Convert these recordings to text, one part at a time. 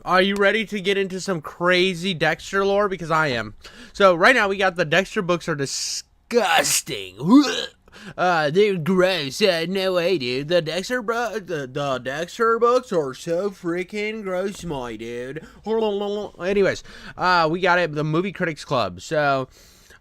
Are you ready to get into some crazy Dexter lore? Because I am. So right now we got the Dexter books are disgusting. They're gross. No way, dude. The Dexter books are so freaking gross, my dude. Anyways, we got it. The Movie Critics Club. So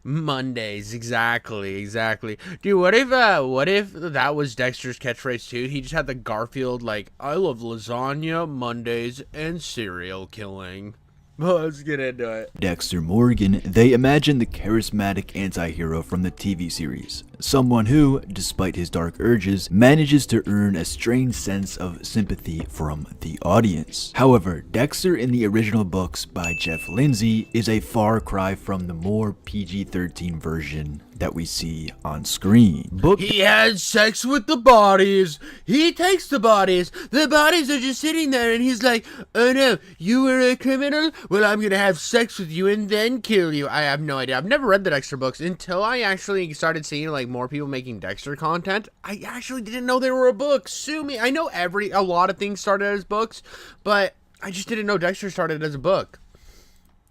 Mondays, exactly. Dude, what if that was Dexter's catchphrase too? He just had the Garfield like, I love lasagna, Mondays, and serial killing. Let's get into it. Dexter Morgan, they imagine the charismatic anti-hero from the TV series. Someone who, despite his dark urges, manages to earn a strange sense of sympathy from the audience. However, Dexter in the original books by Jeff Lindsay is a far cry from the more PG-13 version that we see on screen. He has sex with the bodies. He takes the bodies. The bodies are just sitting there and he's like, oh no, you were a criminal? Well, I'm gonna have sex with you and then kill you. I have no idea. I've never read the Dexter books until I actually started seeing like more people making Dexter content. I actually didn't know they were a book. Sue me. I know a lot of things started as books, but I just didn't know Dexter started as a book.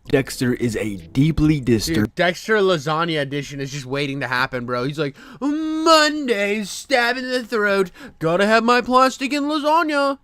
Dexter is a deeply disturbed. Dexter Lasagna edition is just waiting to happen, bro. He's like, Monday, stab in the throat. Gotta have my plastic and lasagna.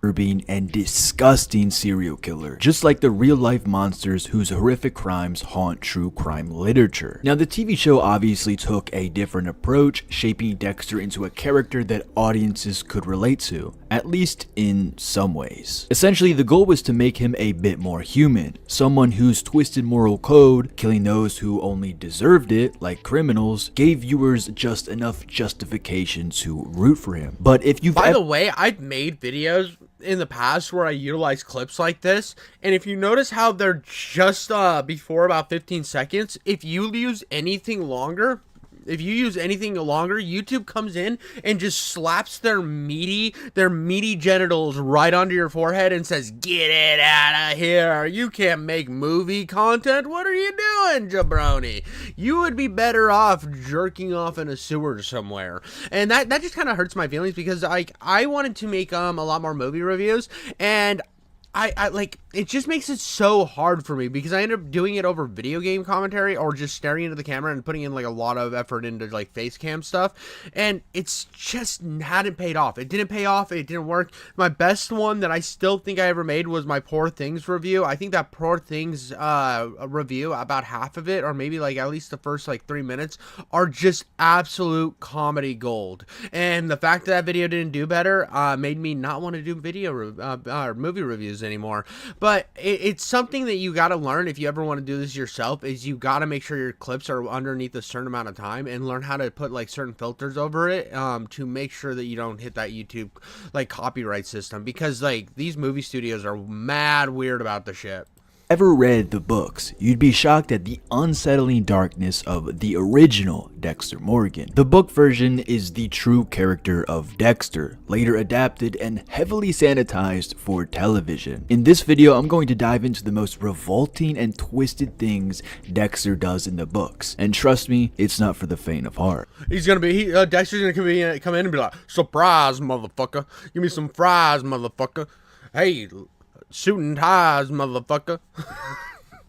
And disgusting serial killer, just like the real-life monsters whose horrific crimes haunt true crime literature. Now, the TV show obviously took a different approach, shaping Dexter into a character that audiences could relate to, at least in some ways. Essentially, the goal was to make him a bit more human, someone whose twisted moral code, killing those who only deserved it, like criminals, gave viewers just enough justification to root for him. But if you've By the way, I've made videos in the past where I utilize clips like this, and if you notice how they're just before about 15 seconds, if you use anything longer, YouTube comes in and just slaps their meaty genitals right onto your forehead and says, get it out of here. You can't make movie content. What are you doing, jabroni? You would be better off jerking off in a sewer somewhere. And that just kind of hurts my feelings because I wanted to make a lot more movie reviews, and I like, it just makes it so hard for me because I end up doing it over video game commentary or just staring into the camera and putting in like a lot of effort into like face cam stuff, and it's just hadn't paid off. It didn't pay off. It didn't work. My best one that I still think I ever made was my Poor Things review. I think that Poor Things review, about half of it, or maybe like at least the first like 3 minutes, are just absolute comedy gold. And the fact that video didn't do better made me not want to do movie reviews anymore. But it's something that you got to learn if you ever want to do this yourself, is you got to make sure your clips are underneath a certain amount of time and learn how to put like certain filters over it to make sure that you don't hit that YouTube like copyright system, because like these movie studios are mad weird about the shit. Ever read the books, you'd be shocked at the unsettling darkness of the original Dexter Morgan. The book version is the true character of Dexter, later adapted and heavily sanitized for television. In this video, I'm going to dive into the most revolting and twisted things Dexter does in the books. And trust me, it's not for the faint of heart. Dexter's gonna come in and be like, surprise, motherfucker. Give me some fries, motherfucker. Hey, suit and ties, motherfucker.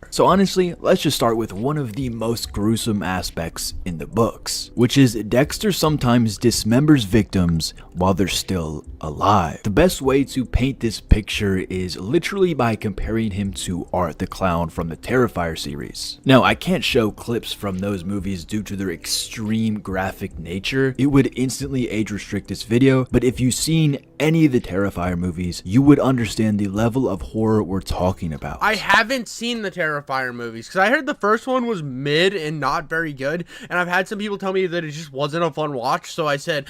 So honestly, let's just start with one of the most gruesome aspects in the books, which is Dexter sometimes dismembers victims while they're still alive. The best way to paint this picture is literally by comparing him to Art the Clown from the Terrifier series. Now, I can't show clips from those movies due to their extreme graphic nature. It would instantly age restrict this video, but if you've seen any of the Terrifier movies, you would understand the level of horror we're talking about. I haven't seen the Terrifier movies because I heard the first one was mid and not very good, and I've had some people tell me that it just wasn't a fun watch, so I said,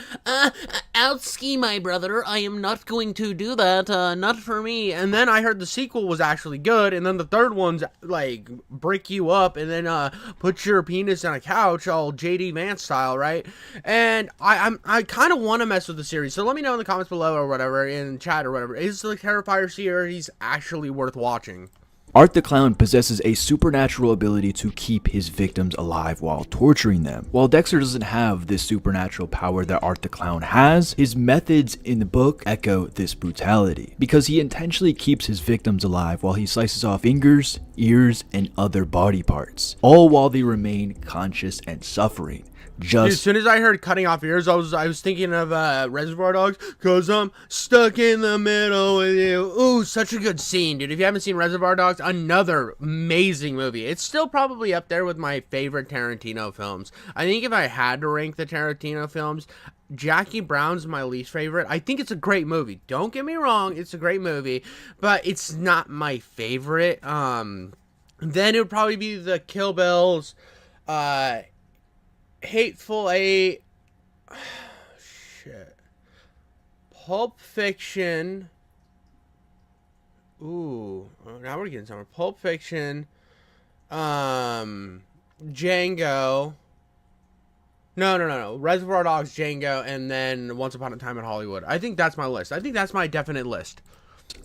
outski my brother, I am not going to do that, not for me. And then I heard the sequel was actually good, and then the third one's like break you up and then put your penis on a couch, all JD Vance style, right? And I kind of want to mess with the series, so let me know in the comments below or whatever, in chat or whatever, is the Terrifier series actually worth watching? Art the Clown possesses a supernatural ability to keep his victims alive while torturing them. While Dexter doesn't have this supernatural power that Art the Clown has, his methods in the book echo this brutality, because he intentionally keeps his victims alive while he slices off fingers, ears, and other body parts, all while they remain conscious and suffering. Dude, as soon as I heard cutting off ears, I was thinking of Reservoir Dogs, cause I'm stuck in the middle with you. Ooh, such a good scene, dude. If you haven't seen Reservoir Dogs, another amazing movie. It's still probably up there with my favorite Tarantino films. I think if I had to rank the Tarantino films, Jackie Brown's my least favorite. I think it's a great movie. Don't get me wrong, it's a great movie, but it's not my favorite. Then it would probably be the Kill Bills, Hateful Eight, shit, Pulp Fiction. Ooh, now we're getting somewhere. Pulp Fiction, Django. No. Reservoir Dogs, Django, and then Once Upon a Time in Hollywood. I think that's my list. I think that's my definite list.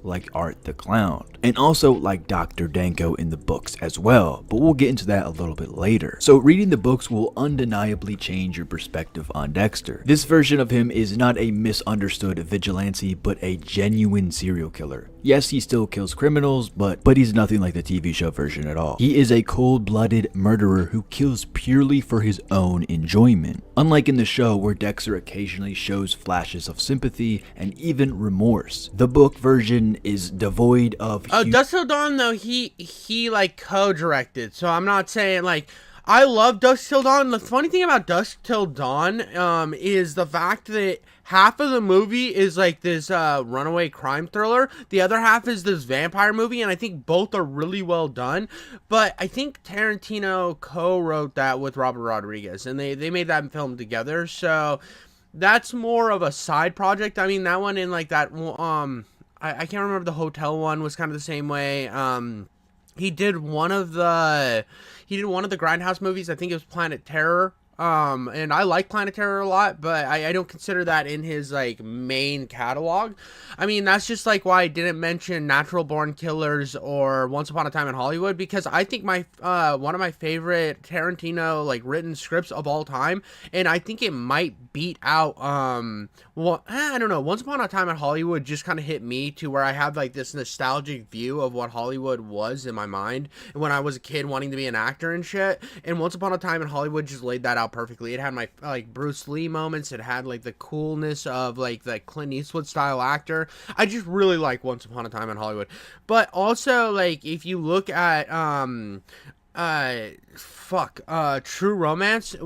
Like Art the Clown, and also like Dr. Danko in the books as well, but we'll get into that a little bit later. So reading the books will undeniably change your perspective on Dexter. This version of him is not a misunderstood vigilante, but a genuine serial killer. Yes, he still kills criminals, but he's nothing like the TV show version at all. He is a cold-blooded murderer who kills purely for his own enjoyment. Unlike in the show where Dexter occasionally shows flashes of sympathy and even remorse, the book version is devoid of Dusk Till Dawn, though, he like co-directed, so I'm not saying like I love Dusk Till Dawn. The funny thing about Dusk Till Dawn is the fact that half of the movie is like this runaway crime thriller, the other half is this vampire movie, and I think both are really well done. But I think Tarantino co-wrote that with Robert Rodriguez, and they made that film together, so that's more of a side project. I mean, that one in like that I can't remember, the hotel one was kind of the same way. He did one of the Grindhouse movies. I think it was Planet Terror. And I like Planet Terror a lot, but I don't consider that in his like main catalog. I mean, that's just like why I didn't mention Natural Born Killers or Once Upon a Time in Hollywood, because I think my one of my favorite Tarantino like written scripts of all time, and I think it might beat out I don't know, Once Upon a Time in Hollywood just kind of hit me to where I have like this nostalgic view of what Hollywood was in my mind when I was a kid wanting to be an actor and shit, and Once Upon a Time in Hollywood just laid that out perfectly. It had my like Bruce Lee moments, it had like the coolness of like the Clint Eastwood style actor. I just really like Once Upon a Time in Hollywood. But also, like, if you look at True Romance,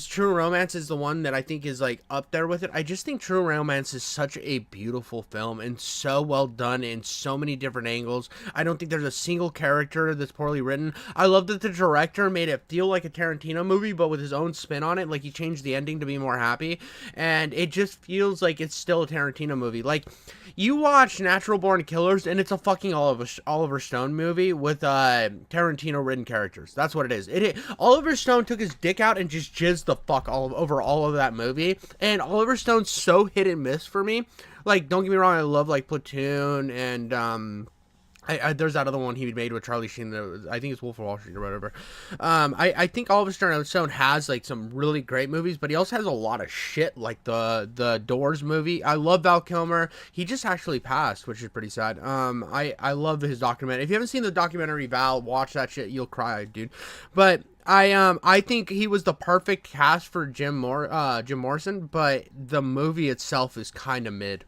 True Romance is the one that I think is like up there with it. I just think True Romance is such a beautiful film and so well done in so many different angles. I don't think there's a single character that's poorly written. I love that the director made it feel like a Tarantino movie, but with his own spin on it. Like, he changed the ending to be more happy, and it just feels like it's still a Tarantino movie. Like, you watch Natural Born Killers, and it's a fucking Oliver Stone movie with Tarantino written characters. That's what it is. Oliver Stone took his dick out and just jizzed the fuck over all of that movie. And Oliver Stone's so hit and miss for me. Like, don't get me wrong, I love like Platoon and there's that other one he made with Charlie Sheen. I think it's Wolf of Wall Street or whatever. I think Oliver Stone has like some really great movies, but he also has a lot of shit, like the Doors movie. I love Val Kilmer. He just actually passed, which is pretty sad. I love his documentary. If you haven't seen the documentary Val, watch that shit. You'll cry, dude. But I think he was the perfect cast for Jim Morrison, but the movie itself is kind of mid.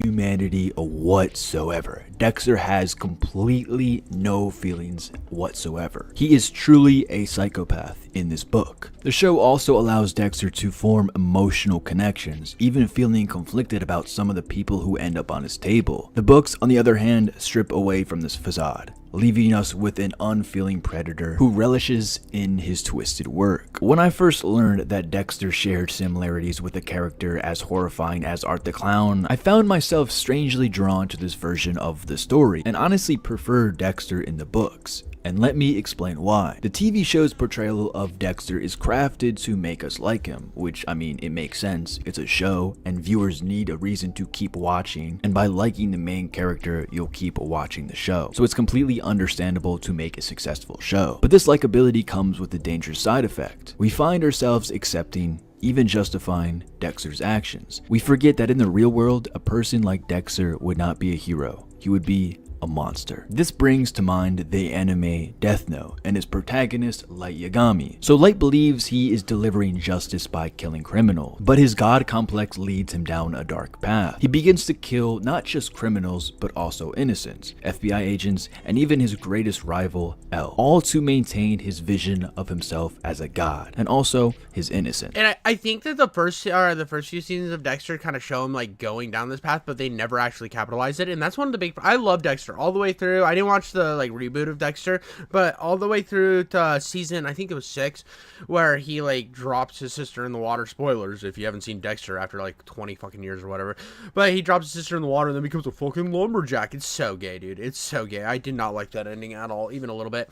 Humanity whatsoever. Dexter has completely no feelings whatsoever. He is truly a psychopath in this book. The show also allows Dexter to form emotional connections, even feeling conflicted about some of the people who end up on his table. The books, on the other hand, strip away from this facade, leaving us with an unfeeling predator who relishes in his twisted work. When I first learned that Dexter shared similarities with a character as horrifying as Art the Clown, I found myself strangely drawn to this version of the story, and honestly prefer Dexter in the books. And let me explain why. The TV show's portrayal of Dexter is crafted to make us like him, which, I mean, it makes sense. It's a show, and viewers need a reason to keep watching, and by liking the main character, you'll keep watching the show. So it's completely easily understandable to make a successful show. But this likability comes with a dangerous side effect. We find ourselves accepting, even justifying, Dexter's actions. We forget that in the real world, a person like Dexter would not be a hero. He would be a monster. This brings to mind the anime Death Note and its protagonist Light Yagami. So Light believes he is delivering justice by killing criminals, but his god complex leads him down a dark path. He begins to kill not just criminals, but also innocents, FBI agents, and even his greatest rival, L, all to maintain his vision of himself as a god, and also his innocence. And I think that the first few seasons of Dexter kind of show him like going down this path, but they never actually capitalize it. And that's one of the big, I love Dexter all the way through. I didn't watch the like reboot of Dexter, but all the way through to season, I think it was 6, where he like drops his sister in the water. Spoilers if you haven't seen Dexter after like 20 fucking years or whatever. But he drops his sister in the water and then becomes a fucking lumberjack. It's so gay, dude. It's so gay. I did not like that ending at all, even a little bit.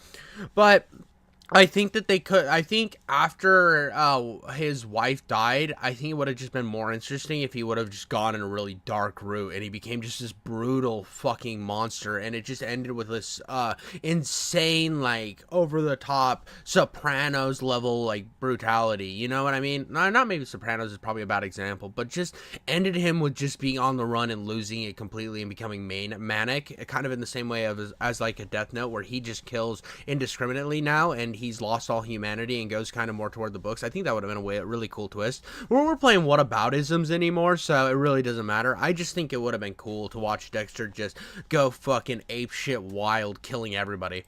But I think that they could. I think after his wife died, I think it would have just been more interesting if he would have just gone in a really dark route and he became just this brutal fucking monster, and it just ended with this insane, like over the top Sopranos level like brutality. You know what I mean? Not maybe Sopranos is probably a bad example, but just ended him with just being on the run and losing it completely and becoming manic, kind of in the same way as like a Death Note, where he just kills indiscriminately now and he's lost all humanity and goes kind of more toward the books. I think that would have been a really cool twist. We're playing whataboutisms anymore, so it really doesn't matter. I just think it would have been cool to watch Dexter just go fucking ape shit wild, killing everybody.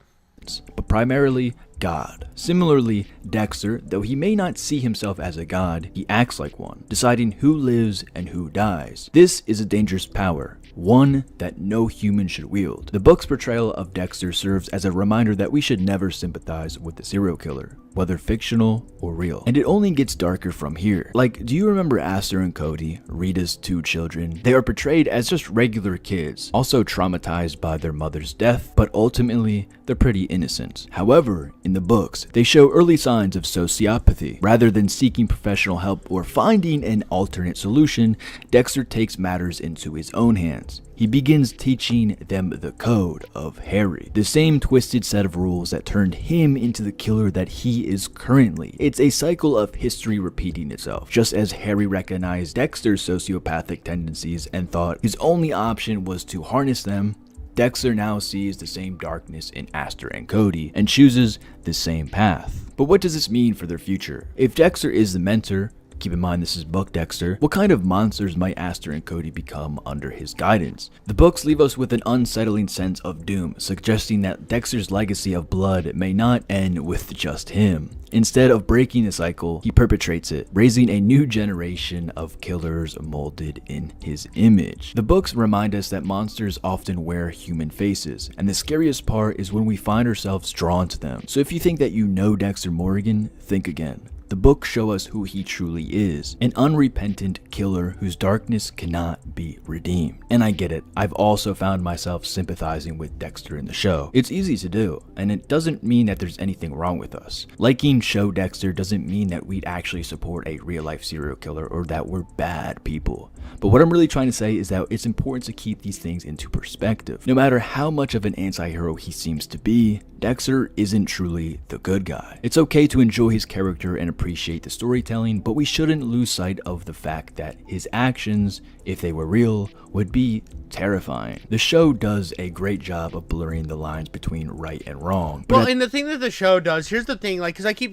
But primarily God. Similarly, Dexter, though he may not see himself as a god, he acts like one, deciding who lives and who dies. This is a dangerous power, one that no human should wield. The book's portrayal of Dexter serves as a reminder that we should never sympathize with the serial killer, whether fictional or real. And it only gets darker from here. Like, do you remember Aster and Cody, Rita's 2 children? They are portrayed as just regular kids, also traumatized by their mother's death, but ultimately, they're pretty innocent. However, in the books, they show early signs of sociopathy. Rather than seeking professional help or finding an alternate solution, Dexter takes matters into his own hands. He begins teaching them the code of Harry, the same twisted set of rules that turned him into the killer that he is currently. It's a cycle of history repeating itself. Just as Harry recognized Dexter's sociopathic tendencies and thought his only option was to harness them, Dexter now sees the same darkness in Aster and Cody and chooses the same path. But what does this mean for their future? If Dexter is the mentor, keep in mind this is book Dexter, what kind of monsters might Aster and Cody become under his guidance? The books leave us with an unsettling sense of doom, suggesting that Dexter's legacy of blood may not end with just him. Instead of breaking the cycle, he perpetrates it, raising a new generation of killers molded in his image. The books remind us that monsters often wear human faces, and the scariest part is when we find ourselves drawn to them. So if you think that you know Dexter Morgan, think again. The books show us who he truly is, an unrepentant killer whose darkness cannot be redeemed. And I get it, I've also found myself sympathizing with Dexter in the show. It's easy to do, and it doesn't mean that there's anything wrong with us. Liking show Dexter doesn't mean that we'd actually support a real-life serial killer or that we're bad people. But what I'm really trying to say is that it's important to keep these things into perspective. No matter how much of an anti-hero he seems to be, Dexter isn't truly the good guy. It's okay to enjoy his character and appreciate the storytelling, but we shouldn't lose sight of the fact that his actions, if they were real, would be terrifying. The show does a great job of blurring the lines between right and wrong. Well, and the thing that the show does, here's the thing, like, because I keep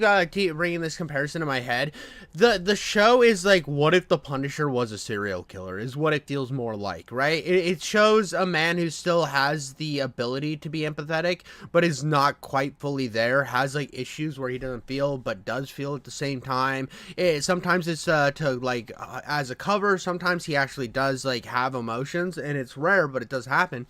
bringing this comparison in my head, the show is like, what if the Punisher was a serial killer, is what it feels more like, right? It shows a man who still has the ability to be empathetic, but is not quite fully there, has like issues where he doesn't feel, but does feel at the same time. Sometimes it's to like, as a cover, sometimes he actually does like have emotions, and it's rare, but it does happen.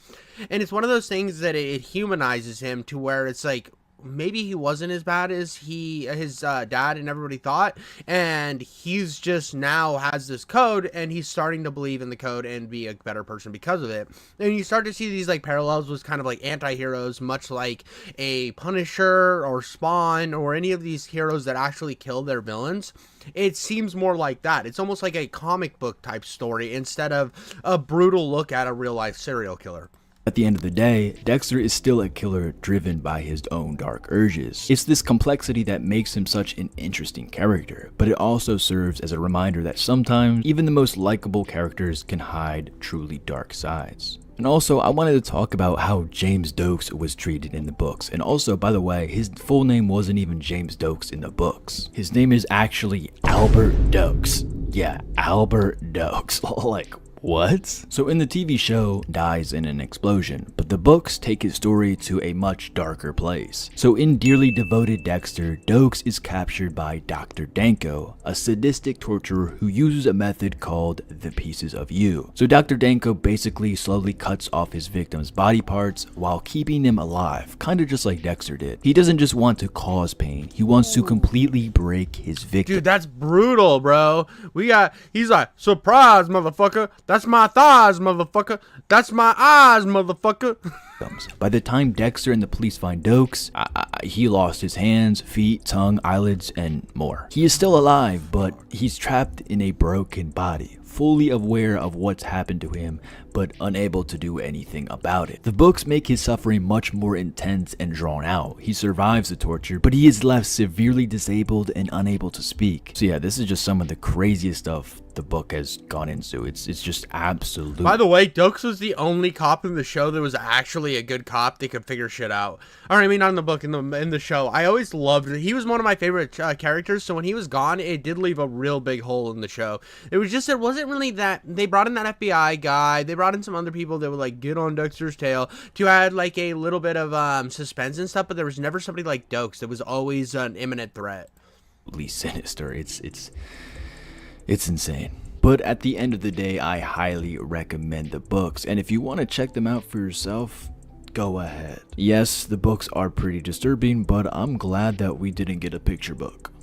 And it's one of those things that it humanizes him to where it's like, maybe he wasn't as bad as his dad and everybody thought, and he's just now has this code, and he's starting to believe in the code and be a better person because of it. And you start to see these like parallels with kind of like anti-heroes, much like a Punisher or Spawn or any of these heroes that actually kill their villains. It seems more like that. It's almost like a comic book type story instead of a brutal look at a real life serial killer. At the end of the day, Dexter is still a killer driven by his own dark urges. It's this complexity that makes him such an interesting character, but it also serves as a reminder that sometimes even the most likable characters can hide truly dark sides. And also, I wanted to talk about how James Dokes was treated in the books. And also, by the way, his full name wasn't even James Dokes in the books. His name is actually Albert Dokes. Yeah, Albert Dokes. Like, what? So in the TV show, dies in an explosion, but the books take his story to a much darker place. So in Dearly Devoted Dexter, Dokes is captured by Dr. Danko, a sadistic torturer who uses a method called the pieces of you. So Dr. Danko basically slowly cuts off his victims' body parts while keeping them alive, kind of just like Dexter did. He doesn't just want to cause pain, he wants to completely break his victim. Dude, that's brutal, bro. He's like, surprise, motherfucker. That's my thighs, motherfucker. That's my eyes, motherfucker. By the time Dexter and the police find Dokes, he lost his hands, feet, tongue, eyelids, and more. He is still alive, but he's trapped in a broken body, fully aware of what's happened to him, but unable to do anything about it. The books make his suffering much more intense and drawn out. He survives the torture, but he is left severely disabled and unable to speak. So yeah, this is just some of the craziest stuff the book has gone into. It's just absolute. By the way, Dokes was the only cop in the show that was actually a good cop that could figure shit out. Or I mean, not in the book, in the show. I always loved it. He was one of my favorite characters. So when he was gone, it did leave a real big hole in the show. It wasn't really that. They brought in that FBI guy. They brought in some other people that would like get on Dexter's tail to add like a little bit of suspense and stuff. But there was never somebody like Dokes that was always an imminent threat. Sinister. It's insane. But at the end of the day, I highly recommend the books, and if you want to check them out for yourself, go ahead. Yes, the books are pretty disturbing, but I'm glad that we didn't get a picture book.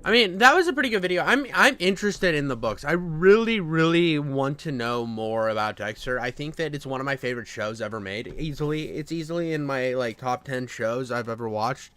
I mean, that was a pretty good video. I'm interested in the books. I really want to know more about Dexter. I think that it's one of my favorite shows ever made. It's easily in my like top 10 shows I've ever watched.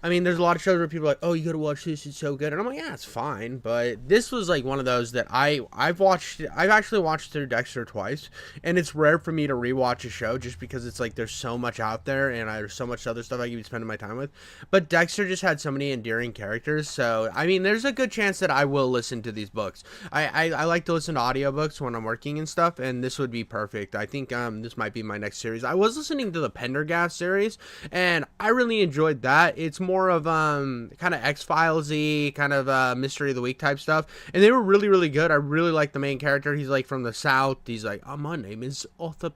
I mean, there's a lot of shows where people are like, "Oh, you gotta watch this. It's so good," and I'm like, "Yeah, it's fine." But this was like one of those that I've actually watched through Dexter twice, and it's rare for me to rewatch a show just because it's like there's so much out there and there's so much other stuff I could be spending my time with. But Dexter just had so many endearing characters, so I mean, there's a good chance that I will listen to these books. I like to listen to audiobooks when I'm working and stuff, and this would be perfect. I think this might be my next series. I was listening to the Pendergast series, and I really enjoyed that. It's more of kind of X-Files-y, kind of Mystery of the Week type stuff, and they were really good. I really like the main character. He's like from the South. He's like, "Oh, my name is Arthur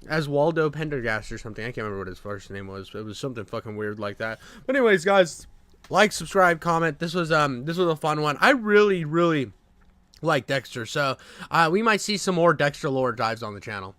as Waldo Pendergast or something." I can't remember what his first name was. It was something fucking weird like that. But anyways, guys, like, subscribe, comment. This was a fun one. I really like Dexter, so we might see some more Dexter lore dives on the channel.